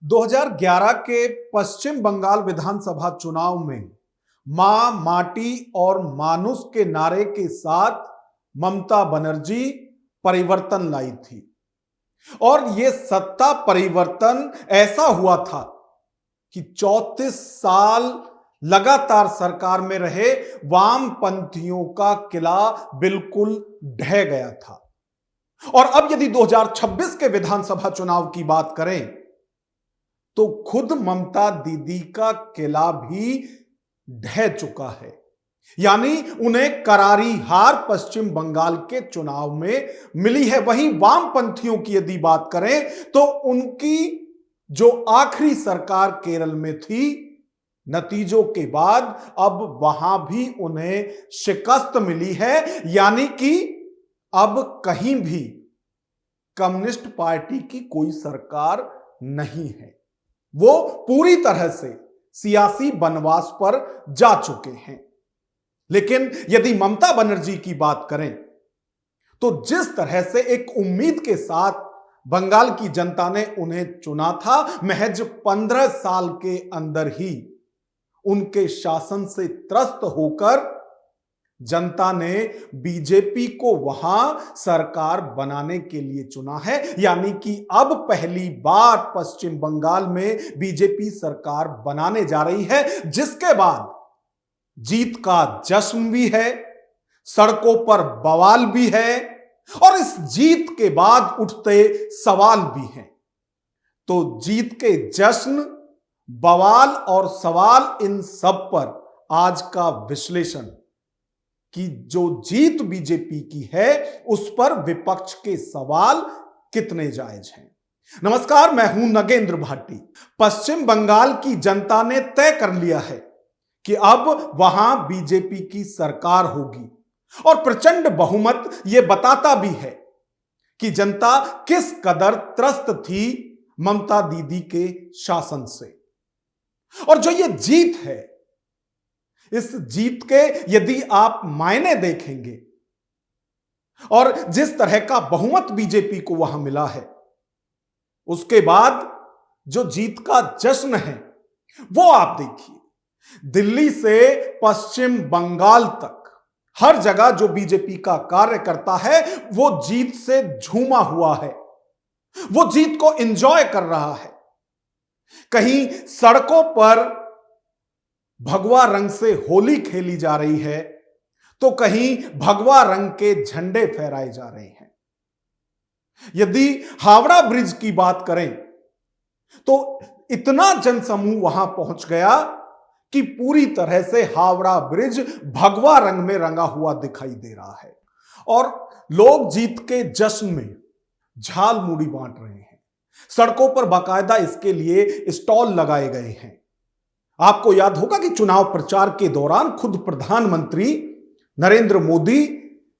2011 के पश्चिम बंगाल विधानसभा चुनाव में मां, माटी और मानुष के नारे के साथ ममता बनर्जी परिवर्तन लाई थी और यह सत्ता परिवर्तन ऐसा हुआ था कि 34 साल लगातार सरकार में रहे वामपंथियों का किला बिल्कुल ढह गया था। और अब यदि 2026 के विधानसभा चुनाव की बात करें तो खुद ममता दीदी का किला भी ढह चुका है, यानी उन्हें करारी हार पश्चिम बंगाल के चुनाव में मिली है। वहीं वामपंथियों की यदि बात करें तो उनकी जो आखिरी सरकार केरल में थी, नतीजों के बाद अब वहां भी उन्हें शिकस्त मिली है, यानी कि अब कहीं भी कम्युनिस्ट पार्टी की कोई सरकार नहीं है। वो पूरी तरह से सियासी बनवास पर जा चुके हैं। लेकिन यदि ममता बनर्जी की बात करें तो जिस तरह से एक उम्मीद के साथ बंगाल की जनता ने उन्हें चुना था, महज 15 साल के अंदर ही उनके शासन से त्रस्त होकर जनता ने बीजेपी को वहां सरकार बनाने के लिए चुना है। यानी कि अब पहली बार पश्चिम बंगाल में बीजेपी सरकार बनाने जा रही है, जिसके बाद जीत का जश्न भी है, सड़कों पर बवाल भी है और इस जीत के बाद उठते सवाल भी हैं। तो जीत के जश्न, बवाल और सवाल, इन सब पर आज का विश्लेषण कि जो जीत बीजेपी की है उस पर विपक्ष के सवाल कितने जायज हैं। नमस्कार, मैं हूं नगेंद्र भाटी। पश्चिम बंगाल की जनता ने तय कर लिया है कि अब वहां बीजेपी की सरकार होगी और प्रचंड बहुमत यह बताता भी है कि जनता किस कदर त्रस्त थी ममता दीदी के शासन से। और जो ये जीत है, इस जीत के यदि आप मायने देखेंगे और जिस तरह का बहुमत बीजेपी को वहां मिला है, उसके बाद जो जीत का जश्न है वो आप देखिए। दिल्ली से पश्चिम बंगाल तक हर जगह जो बीजेपी का कार्यकर्ता है वो जीत से झूमा हुआ है, वो जीत को एंजॉय कर रहा है। कहीं सड़कों पर भगवा रंग से होली खेली जा रही है तो कहीं भगवा रंग के झंडे फहराए जा रहे हैं। यदि हावड़ा ब्रिज की बात करें तो इतना जनसमूह वहां पहुंच गया कि पूरी तरह से हावड़ा ब्रिज भगवा रंग में रंगा हुआ दिखाई दे रहा है और लोग जीत के जश्न में झाल मूड़ी बांट रहे हैं। सड़कों पर बाकायदा इसके लिए स्टॉल लगाए गए हैं। आपको याद होगा कि चुनाव प्रचार के दौरान खुद प्रधानमंत्री नरेंद्र मोदी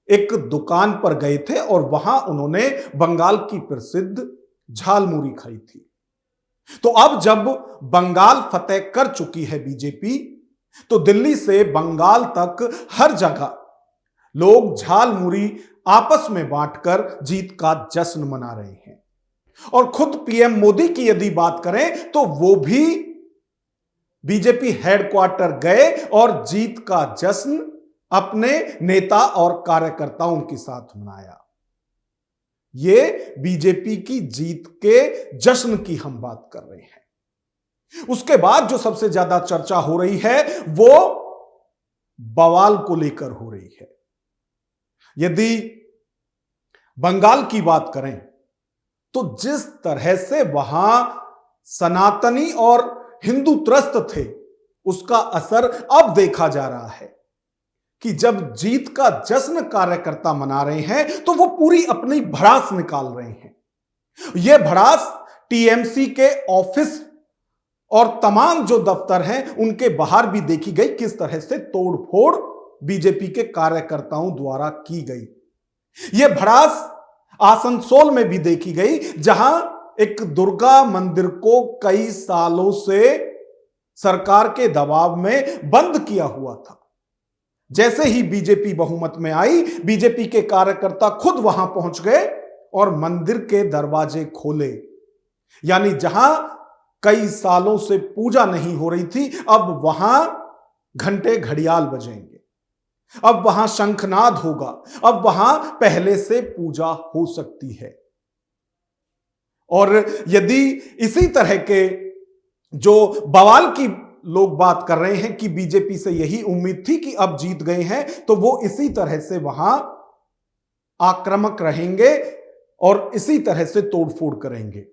एक दुकान पर गए थे और वहां उन्होंने बंगाल की प्रसिद्ध झालमुड़ी खाई थी। तो अब जब बंगाल फतेह कर चुकी है बीजेपी, तो दिल्ली से बंगाल तक हर जगह लोग झालमुड़ी आपस में बांटकर जीत का जश्न मना रहे हैं। और खुद पीएम मोदी की यदि बात करें तो वो भी बीजेपी हेडक्वार्टर गए और जीत का जश्न अपने नेता और कार्यकर्ताओं के साथ मनाया। यह बीजेपी की जीत के जश्न की हम बात कर रहे हैं। उसके बाद जो सबसे ज्यादा चर्चा हो रही है वो बवाल को लेकर हो रही है। यदि बंगाल की बात करें तो जिस तरह से वहां सनातनी और हिंदू त्रस्त थे, उसका असर अब देखा जा रहा है कि जब जीत का जश्न कार्यकर्ता मना रहे हैं तो वो पूरी अपनी भड़ास निकाल रहे हैं। यह भड़ास टीएमसी के ऑफिस और तमाम जो दफ्तर हैं उनके बाहर भी देखी गई, किस तरह से तोड़फोड़ बीजेपी के कार्यकर्ताओं द्वारा की गई। यह भड़ास आसनसोल में भी देखी गई, जहां एक दुर्गा मंदिर को कई सालों से सरकार के दबाव में बंद किया हुआ था। जैसे ही बीजेपी बहुमत में आई, बीजेपी के कार्यकर्ता खुद वहां पहुंच गए और मंदिर के दरवाजे खोले। यानी जहां कई सालों से पूजा नहीं हो रही थी, अब वहां घंटे घड़ियाल बजेंगे, अब वहां शंखनाद होगा, अब वहां पहले से पूजा हो सकती है। और यदि इसी तरह के जो बवाल की लोग बात कर रहे हैं कि बीजेपी से यही उम्मीद थी कि अब जीत गए हैं, तो वो इसी तरह से वहां आक्रामक रहेंगे और इसी तरह से तोड़फोड़ करेंगे।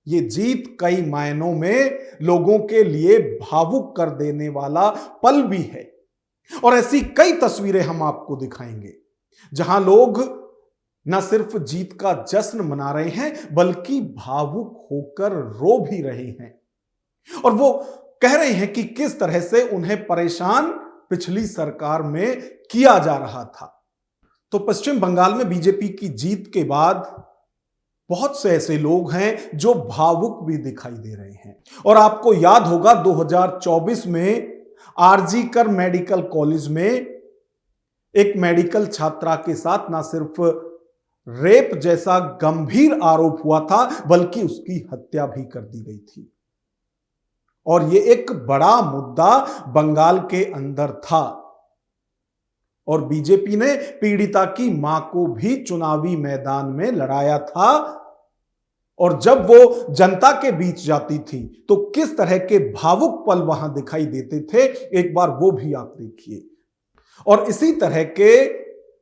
ये जीत कई मायनों में लोगों के लिए भावुक कर देने वाला पल भी है, और ऐसी कई तस्वीरें हम आपको दिखाएंगे जहां लोग न सिर्फ जीत का जश्न मना रहे हैं बल्कि भावुक होकर रो भी रहे हैं, और वो कह रहे हैं कि किस तरह से उन्हें परेशान पिछली सरकार में किया जा रहा था। तो पश्चिम बंगाल में बीजेपी की जीत के बाद बहुत से ऐसे लोग हैं जो भावुक भी दिखाई दे रहे हैं। और आपको याद होगा 2024 में आरजीकर मेडिकल कॉलेज में एक मेडिकल छात्रा के साथ ना सिर्फ रेप जैसा गंभीर आरोप हुआ था बल्कि उसकी हत्या भी कर दी गई थी, और यह एक बड़ा मुद्दा बंगाल के अंदर था। और बीजेपी ने पीड़िता की मां को भी चुनावी मैदान में लड़ाया था, और जब वो जनता के बीच जाती थी तो किस तरह के भावुक पल वहां दिखाई देते थे, एक बार वो भी आप देखिए। और इसी तरह के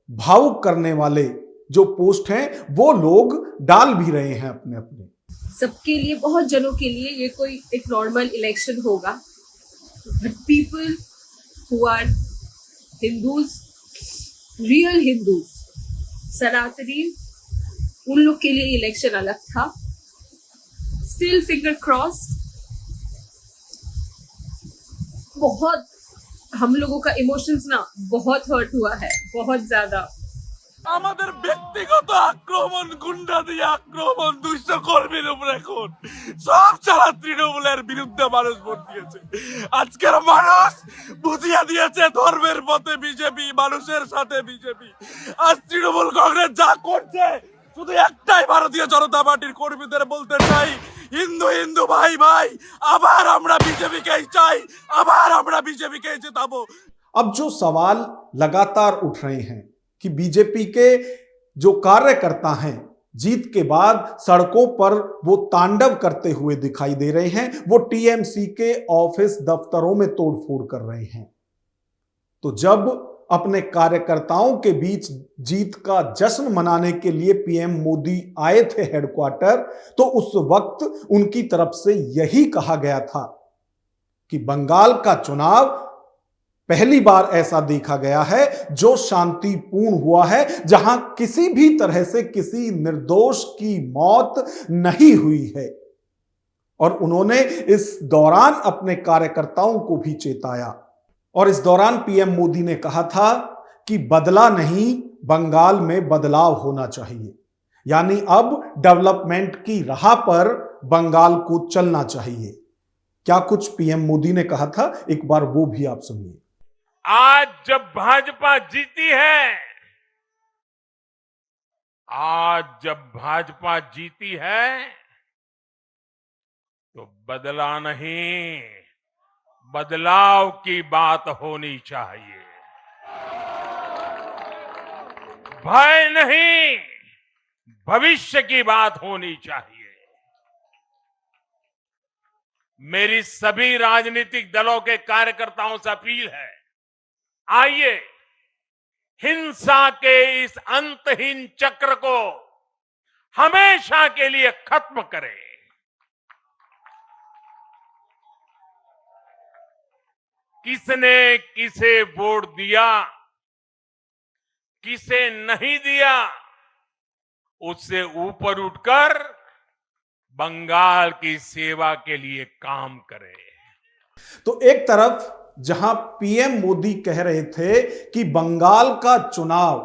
भावुक करने वाले जो पोस्ट हैं वो लोग डाल भी रहे हैं अपने अपने। सबके लिए, बहुत जनों के लिए ये कोई एक नॉर्मल इलेक्शन होगा, but people who are Hindus, real Hindus, सनातनी, उन लोग के लिए इलेक्शन अलग था। स्टिल फिंगर क्रॉस, बहुत हम लोगों का इमोशंस ना बहुत हर्ट हुआ है, बहुत ज्यादा। আমাদের ব্যক্তিগত আক্রমণ, গুন্ডা দিয়ে আক্রমণ, দুষ্ট কর্মীর উপর এখন সব চালা তৃণমূলের বিরুদ্ধে মানুষ ভোট দিয়েছে। আজকের মানুষ বুঝিয়ে দিয়েছে ধর্মের পথে বিজেপি, মানুষের সাথে বিজেপি। আজ তৃণমূল কংগ্রেস যা করছে, শুধু একটাই ভারতীয় জনতা পার্টির কর্মীদের বলতে চাই, হিন্দু হিন্দু ভাই ভাই, আবার আমরা বিজেপিকেই চাই, আবার আমরা বিজেপিকেই জেতাবো। अब जो सवाल लगातार उठ रहे हैं कि बीजेपी के जो कार्यकर्ता हैं जीत के बाद सड़कों पर वो तांडव करते हुए दिखाई दे रहे हैं, वो टीएमसी के ऑफिस दफ्तरों में तोड़फोड़ कर रहे हैं। तो जब अपने कार्यकर्ताओं के बीच जीत का जश्न मनाने के लिए पीएम मोदी आए थे हेडक्वार्टर, तो उस वक्त उनकी तरफ से यही कहा गया था कि बंगाल का चुनाव पहली बार ऐसा देखा गया है जो शांतिपूर्ण हुआ है, जहां किसी भी तरह से किसी निर्दोष की मौत नहीं हुई है। और उन्होंने इस दौरान अपने कार्यकर्ताओं को भी चेताया, और इस दौरान पीएम मोदी ने कहा था कि बदला नहीं, बंगाल में बदलाव होना चाहिए, यानी अब डेवलपमेंट की राह पर बंगाल को चलना चाहिए। क्या कुछ पीएम मोदी ने कहा था, एक बार वो भी आप सुनिए। आज जब भाजपा जीती है, आज जब भाजपा जीती है, तो बदला नहीं, बदलाव की बात होनी चाहिए। भय नहीं, भविष्य की बात होनी चाहिए। मेरी सभी राजनीतिक दलों के कार्यकर्ताओं से अपील है, आइए हिंसा के इस अंतहीन चक्र को हमेशा के लिए खत्म करें। किसने किसे वोट दिया, किसे नहीं दिया, उससे ऊपर उठकर बंगाल की सेवा के लिए काम करें। तो एक तरफ जहां पीएम मोदी कह रहे थे कि बंगाल का चुनाव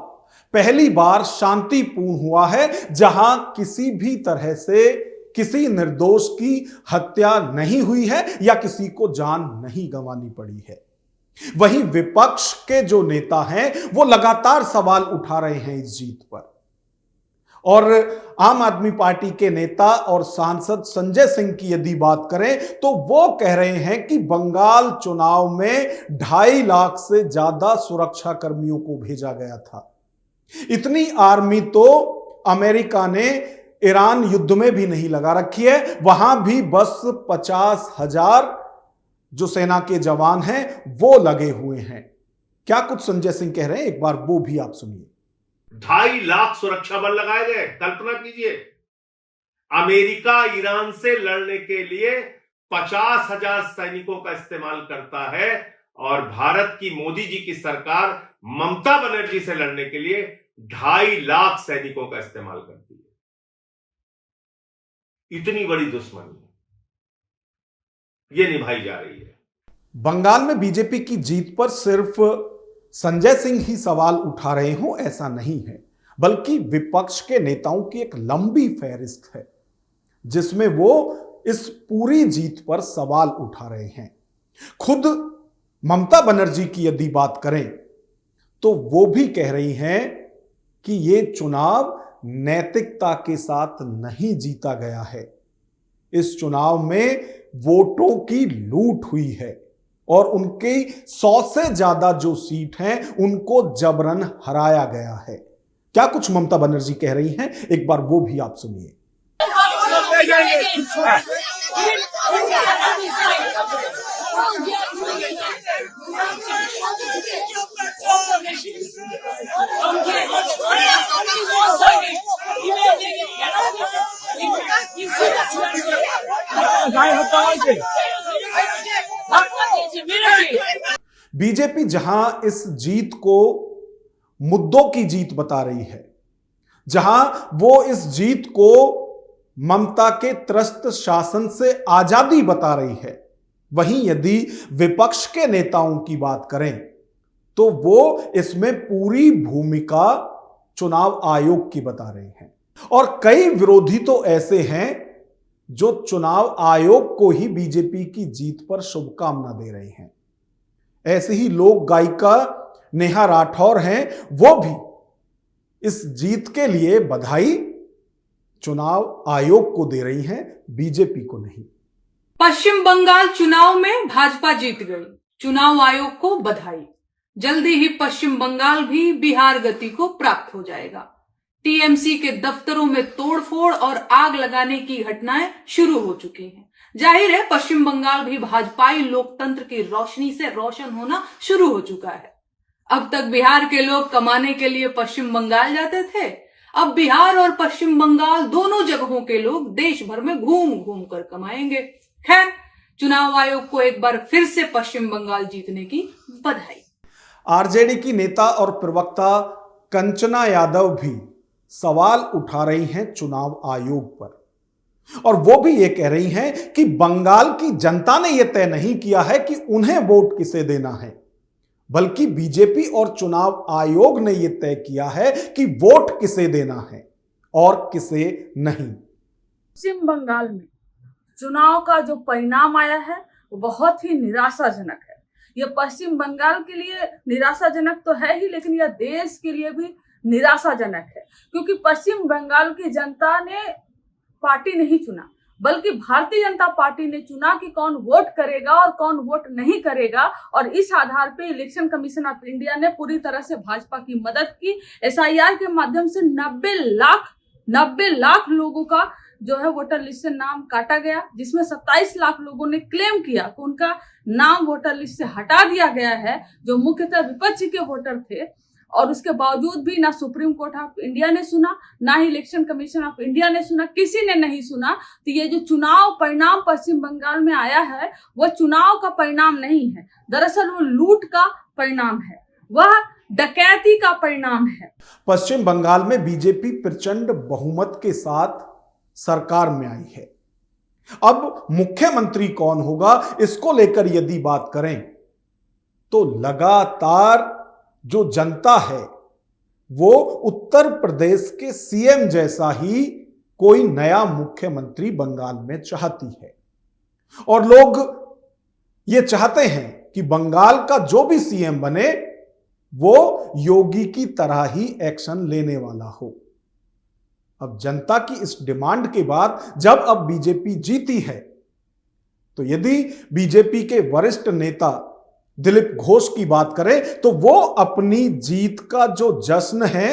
पहली बार शांतिपूर्ण हुआ है, जहां किसी भी तरह से किसी निर्दोष की हत्या नहीं हुई है या किसी को जान नहीं गंवानी पड़ी है, वहीं विपक्ष के जो नेता हैं वो लगातार सवाल उठा रहे हैं इस जीत पर। और आम आदमी पार्टी के नेता और सांसद संजय सिंह की यदि बात करें तो वो कह रहे हैं कि बंगाल चुनाव में 2.5 लाख से ज्यादा सुरक्षा कर्मियों को भेजा गया था। इतनी आर्मी तो अमेरिका ने ईरान युद्ध में भी नहीं लगा रखी है, वहां भी बस 50,000 जो सेना के जवान हैं वो लगे हुए हैं। क्या कुछ संजय सिंह कह रहे हैं, एक बार वो भी आप सुनिए। 2.5 लाख सुरक्षा बल लगाए गए। कल्पना कीजिए, अमेरिका ईरान से लड़ने के लिए 50,000 सैनिकों का इस्तेमाल करता है और भारत की मोदी जी की सरकार ममता बनर्जी से लड़ने के लिए 2.5 लाख सैनिकों का इस्तेमाल करती है। इतनी बड़ी दुश्मनी ये निभाई जा रही है। बंगाल में बीजेपी की जीत पर सिर्फ संजय सिंह ही सवाल उठा रहे हो ऐसा नहीं है, बल्कि विपक्ष के नेताओं की एक लंबी फहरिस्त है जिसमें वो इस पूरी जीत पर सवाल उठा रहे हैं। खुद ममता बनर्जी की यदि बात करें तो वो भी कह रही हैं कि ये चुनाव नैतिकता के साथ नहीं जीता गया है, इस चुनाव में वोटों की लूट हुई है और उनके 100 से ज्यादा जो सीट हैं उनको जबरन हराया गया है। क्या कुछ ममता बनर्जी कह रही हैं, एक बार वो भी आप सुनिए। बीजेपी जहां इस जीत को मुद्दों की जीत बता रही है, जहां वो इस जीत को ममता के त्रस्त शासन से आजादी बता रही है, वहीं यदि विपक्ष के नेताओं की बात करें तो वो इसमें पूरी भूमिका चुनाव आयोग की बता रहे हैं। और कई विरोधी तो ऐसे हैं जो चुनाव आयोग को ही बीजेपी की जीत पर शुभकामना दे रहे हैं। ऐसे ही लोक गायिका नेहा राठौर हैं, वो भी इस जीत के लिए बधाई चुनाव आयोग को दे रही हैं, बीजेपी को नहीं। पश्चिम बंगाल चुनाव में भाजपा जीत गई, चुनाव आयोग को बधाई। जल्दी ही पश्चिम बंगाल भी बिहार गति को प्राप्त हो जाएगा। टीएमसी के दफ्तरों में तोड़फोड़ और आग लगाने की घटनाएं शुरू हो चुकी हैं। जाहिर है पश्चिम बंगाल भी भाजपाई लोकतंत्र की रोशनी से रोशन होना शुरू हो चुका है। अब तक बिहार के लोग कमाने के लिए पश्चिम बंगाल जाते थे, अब बिहार और पश्चिम बंगाल दोनों जगहों के लोग देश भर में घूम घूम कर कमाएंगे। खैर, चुनाव आयोग को एक बार फिर से पश्चिम बंगाल जीतने की बधाई। आरजेडी की नेता और प्रवक्ता कंचना यादव भी सवाल उठा रही हैं चुनाव आयोग पर, और वो भी ये कह रही हैं कि बंगाल की जनता ने यह तय नहीं किया है कि उन्हें वोट किसे देना है, बल्कि बीजेपी और चुनाव आयोग ने यह तय किया है कि वोट किसे देना है और किसे नहीं। पश्चिम बंगाल में चुनाव का जो परिणाम आया है वो बहुत ही निराशाजनक है। यह पश्चिम बंगाल के लिए निराशाजनक तो है ही, लेकिन यह देश के लिए भी निराशाजनक है, क्योंकि पश्चिम बंगाल की जनता ने पार्टी नहीं चुना, बल्कि भारतीय जनता पार्टी ने चुना कि कौन वोट करेगा और कौन वोट नहीं करेगा। और इस आधार पे इलेक्शन कमीशन ऑफ इंडिया ने पूरी तरह से भाजपा की मदद की। एसआईआर के माध्यम से 90 लाख लोगों का जो है वोटर लिस्ट से नाम काटा गया, जिसमें 27 लाख लोगों ने क्लेम किया कि उनका नाम वोटर लिस्ट से हटा दिया गया है, जो मुख्यतः विपक्ष के वोटर थे। और उसके बावजूद भी ना सुप्रीम कोर्ट ऑफ इंडिया ने सुना, ना ही इलेक्शन कमीशन ऑफ इंडिया ने सुना, किसी ने नहीं सुना। तो ये जो चुनाव परिणाम पश्चिम बंगाल में आया है वह चुनाव का परिणाम नहीं है, दरअसल वो लूट का परिणाम है, वह डकैती का परिणाम है। पश्चिम बंगाल में बीजेपी प्रचंड बहुमत के साथ सरकार में आई है। अब मुख्यमंत्री कौन होगा, इसको लेकर यदि बात करें तो लगातार जो जनता है वो उत्तर प्रदेश के सीएम जैसा ही कोई नया मुख्यमंत्री बंगाल में चाहती है, और लोग ये चाहते हैं कि बंगाल का जो भी सीएम बने वो योगी की तरह ही एक्शन लेने वाला हो। अब जनता की इस डिमांड के बाद जब अब बीजेपी जीती है, तो यदि बीजेपी के वरिष्ठ नेता दिलीप घोष की बात करें तो वो अपनी जीत का जो जश्न है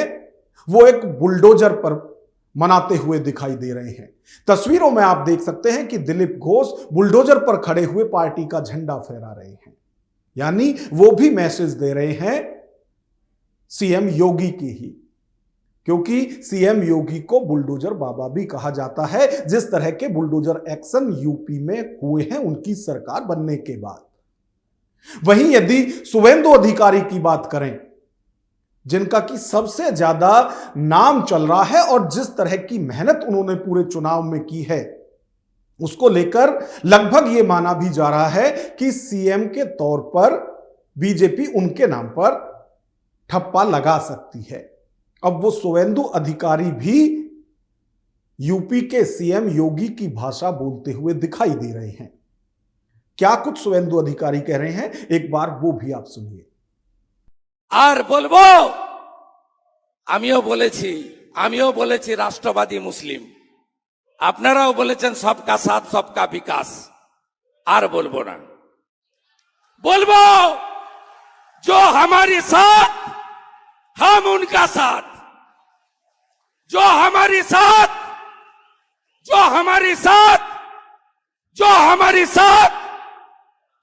वो एक बुलडोजर पर मनाते हुए दिखाई दे रहे हैं। तस्वीरों में आप देख सकते हैं कि दिलीप घोष बुलडोजर पर खड़े हुए पार्टी का झंडा फहरा रहे हैं, यानी वो भी मैसेज दे रहे हैं सीएम योगी की ही, क्योंकि सीएम योगी को बुलडोजर बाबा भी कहा जाता है। जिस तरह के बुलडोजर एक्शन यूपी में हुए हैं उनकी सरकार बनने के बाद। वहीं यदि शुभेंदु अधिकारी की बात करें, जिनका कि सबसे ज्यादा नाम चल रहा है और जिस तरह की मेहनत उन्होंने पूरे चुनाव में की है, उसको लेकर लगभग यह माना भी जा रहा है कि सीएम के तौर पर बीजेपी उनके नाम पर ठप्पा लगा सकती है। अब वो शुभेंदु अधिकारी भी यूपी के सीएम योगी की भाषा बोलते हुए दिखाई दे रहे हैं। क्या कुछ शुभेंदु अधिकारी कह रहे हैं, एक बार वो भी आप सुनिए। আর বলবো আমিও বলেছি রাষ্ট্রবাদী মুসলিম, আপনারাও বলেছেন সবকা সাথ সবকা বিকাশ। আর বলবো না, বলবো जो हमारी साथ हम उनका साथ, जो हमारी साथ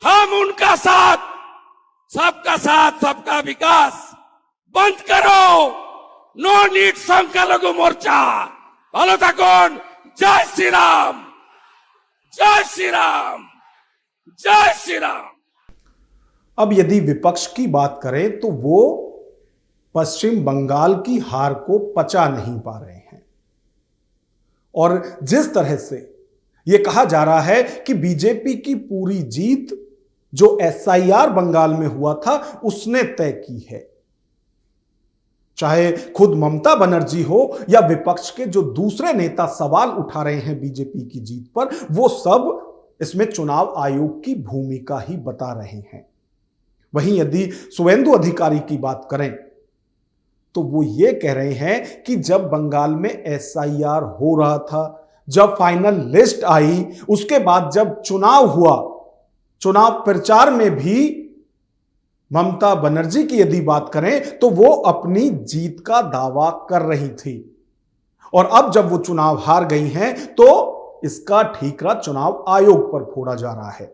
हम उनका साथ, सबका साथ सबका विकास। बंद करो नो नीड संख्यालघु मोर्चा। ভালো থাকুন। জয় শ্রীরাম, জয় শ্রীরাম, জয় শ্রীরাম। अब यदि विपक्ष की बात करें तो वो पश्चिम बंगाल की हार को पचा नहीं पा रहे हैं, और जिस तरह से यह कहा जा रहा है कि बीजेपी की पूरी जीत जो एसआईआर बंगाल में हुआ था उसने तय की है, चाहे खुद ममता बनर्जी हो या विपक्ष के जो दूसरे नेता सवाल उठा रहे हैं बीजेपी की जीत पर, वो सब इसमें चुनाव आयोग की भूमिका ही बता रहे हैं। वहीं यदि शुभेंदु अधिकारी की बात करें तो वो ये कह रहे हैं कि जब बंगाल में एसआईआर हो रहा था, जब फाइनल लिस्ट आई, उसके बाद जब चुनाव हुआ, चुनाव प्रचार में भी ममता बनर्जी की यदि बात करें तो वो अपनी जीत का दावा कर रही थी, और अब जब वो चुनाव हार गई हैं तो इसका ठीकरा चुनाव आयोग पर फोड़ा जा रहा है।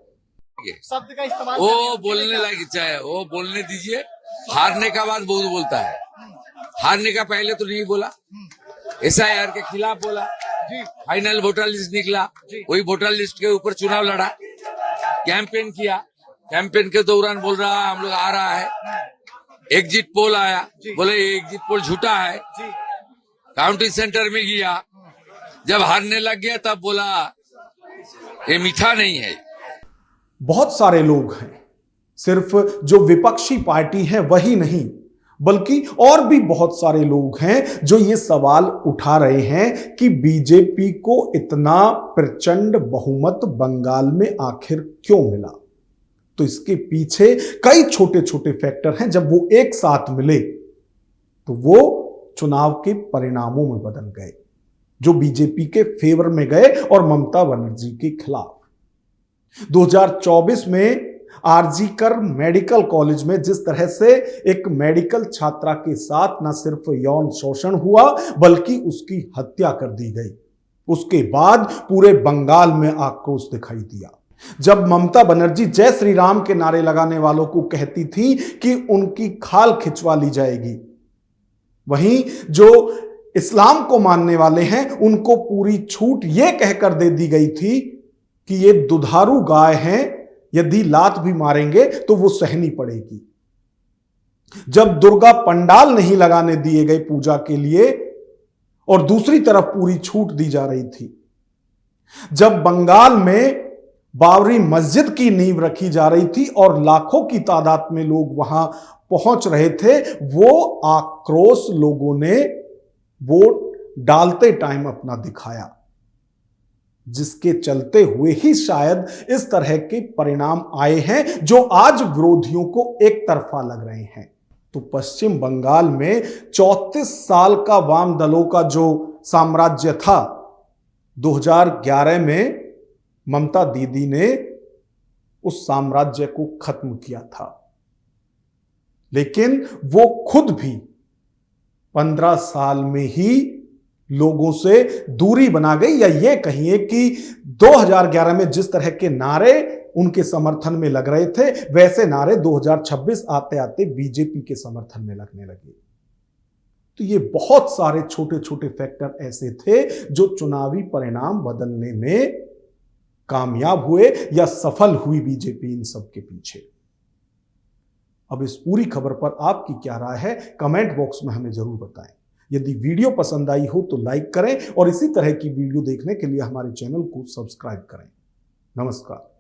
शब्द का इस्तेमाल वो बोलने लगी, चाहे वो बोलने दीजिए। हारने का बाद बहुत बोलता है, हारने का पहले तो नहीं बोला। एसआईआर के खिलाफ बोला, फाइनल वोटर लिस्ट निकला, वही वोटर लिस्ट के ऊपर चुनाव लड़ा, कैंपेन किया। कैंपेन के दौरान बोल रहा है हम लोग आ रहा है। एग्जिट पोल आया, बोले एग्जिट पोल झूठा है। काउंटिंग सेंटर में गया, जब हारने लग गया तब बोला ये मीठा नहीं है। बहुत सारे लोग हैं, सिर्फ जो विपक्षी पार्टी है वही नहीं, बल्कि और भी बहुत सारे लोग हैं जो ये सवाल उठा रहे हैं कि बीजेपी को इतना प्रचंड बहुमत बंगाल में आखिर क्यों मिला। तो इसके पीछे कई छोटे छोटे फैक्टर हैं, जब वो एक साथ मिले तो वो चुनाव के परिणामों में बदल गए, जो बीजेपी के फेवर में गए और ममता बनर्जी के खिलाफ। 2024 में आरजीकर मेडिकल कॉलेज में जिस तरह से एक मेडिकल छात्रा के साथ न सिर्फ यौन शोषण हुआ बल्कि उसकी हत्या कर दी गई, उसके बाद पूरे बंगाल में आक्रोश दिखाई दिया। जब ममता बनर्जी जय श्री राम के नारे लगाने वालों को कहती थी कि उनकी खाल खिंचवा ली जाएगी, वहीं जो इस्लाम को मानने वाले हैं उनको पूरी छूट यह कहकर दे दी गई थी कि ये दुधारू गाय हैं, यदि लात भी मारेंगे तो वो सहनी पड़ेगी। जब दुर्गा पंडाल नहीं लगाने दिए गए पूजा के लिए और दूसरी तरफ पूरी छूट दी जा रही थी, जब बंगाल में बाबरी मस्जिद की नींव रखी जा रही थी और लाखों की तादाद में लोग वहां पहुंच रहे थे, वो आक्रोश लोगों ने वोट डालते टाइम अपना दिखाया, जिसके चलते हुए ही शायद इस तरह के परिणाम आए हैं जो आज विरोधियों को एक तरफा लग रहे हैं। तो पश्चिम बंगाल में 34 साल का वाम दलों का जो साम्राज्य था 2011 में ममता दीदी ने उस साम्राज्य को खत्म किया था, लेकिन वो खुद भी 15 साल में ही लोगों से दूरी बना गई। या ये कहिए कि 2011 में जिस तरह के नारे उनके समर्थन में लग रहे थे, वैसे नारे 2026 आते आते बीजेपी के समर्थन में लगने लगे। तो ये बहुत सारे छोटे छोटे फैक्टर ऐसे थे जो चुनावी परिणाम बदलने में कामयाब हुए या सफल हुई बीजेपी इन सब के पीछे। अब इस पूरी खबर पर आपकी क्या राय है, कमेंट बॉक्स में हमें जरूर बताएं। यदि वीडियो पसंद आई हो तो लाइक करें और इसी तरह की वीडियो देखने के लिए हमारे चैनल को सब्सक्राइब करें। नमस्कार।